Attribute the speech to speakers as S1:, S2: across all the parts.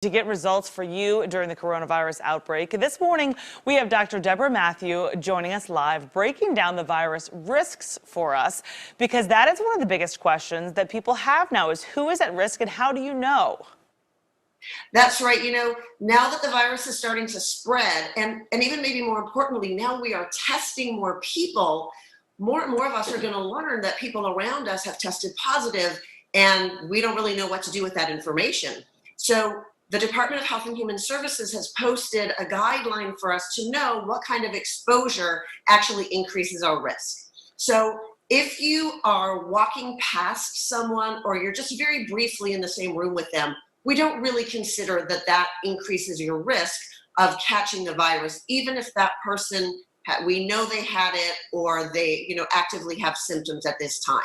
S1: To get results for you during the coronavirus outbreak. This morning, we have Dr. Deb Matthew joining us live, breaking down the virus risks for us, because that is one of the biggest questions that people have now is who is at risk and how do you know?
S2: That's right. Now that the virus is starting to spread, and even maybe more importantly, now we are testing more people, more and more of us are going to learn that people around us have tested positive, and we don't really know what to do with that information. So the Department of Health and Human Services has posted a guideline for us to know what kind of exposure actually increases our risk. So if you are walking past someone or you're just very briefly in the same room with them, we don't really consider that that increases your risk of catching the virus, even if that person, we know they had it or they actively have symptoms at this time.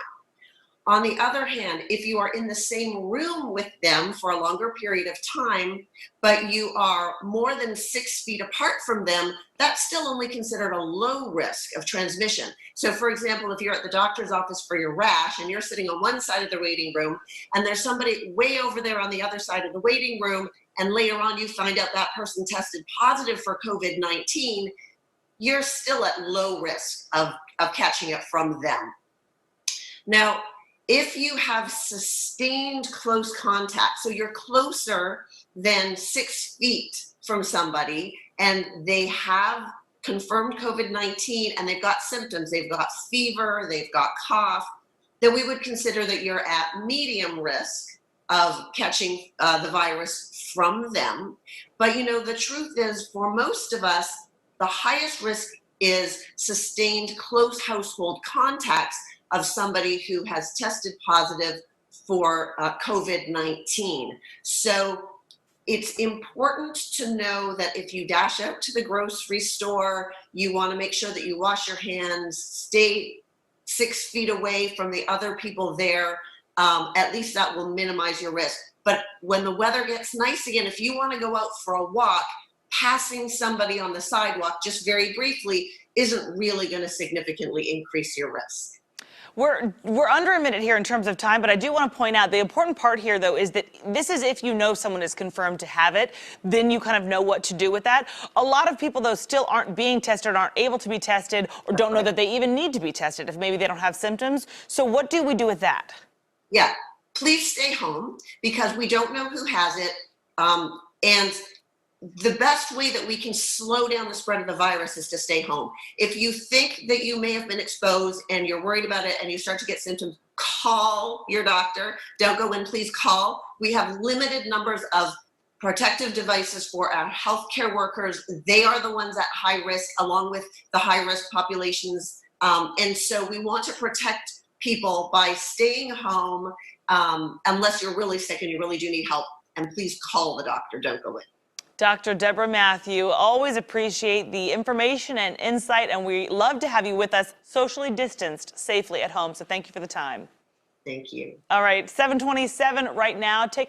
S2: On the other hand, if you are in the same room with them for a longer period of time, but you are more than 6 feet apart from them, that's still only considered a low risk of transmission. So for example, if you're at the doctor's office for your rash and you're sitting on one side of the waiting room and there's somebody way over there on the other side of the waiting room, and later on you find out that person tested positive for COVID-19, you're still at low risk of catching it from them. Now, if you have sustained close contact, so you're closer than 6 feet from somebody and they have confirmed COVID-19 and they've got symptoms, they've got fever, they've got cough, then we would consider that you're at medium risk of catching the virus from them. But the truth is, for most of us, the highest risk is sustained close household contacts of somebody who has tested positive for COVID-19. So it's important to know that if you dash out to the grocery store, you want to make sure that you wash your hands, stay 6 feet away from the other people there. At least that will minimize your risk. But when the weather gets nice again, if you want to go out for a walk, passing somebody on the sidewalk just very briefly isn't really going to significantly increase your risk.
S1: We're under a minute here in terms of time, but I do want to point out the important part here, though, is that this is if you know someone is confirmed to have it, then you kind of know what to do with that. A lot of people, though, still aren't being tested, aren't able to be tested, or don't know that they even need to be tested if maybe they don't have symptoms. So what do we do with that?
S2: Yeah, please stay home because we don't know who has it. And the best way that we can slow down the spread of the virus is to stay home. If you think that you may have been exposed and you're worried about it and you start to get symptoms, call your doctor. Don't go in, please call. We have limited numbers of protective devices for our healthcare workers. They are the ones at high risk, along with the high risk populations. And so we want to protect people by staying home unless you're really sick and you really do need help. And please call the doctor, don't go in.
S1: Dr. Deb Matthew, always appreciate the information and insight, and we love to have you with us socially distanced safely at home. So thank you for the time.
S2: Thank you.
S1: All right, 7:27 right now. Take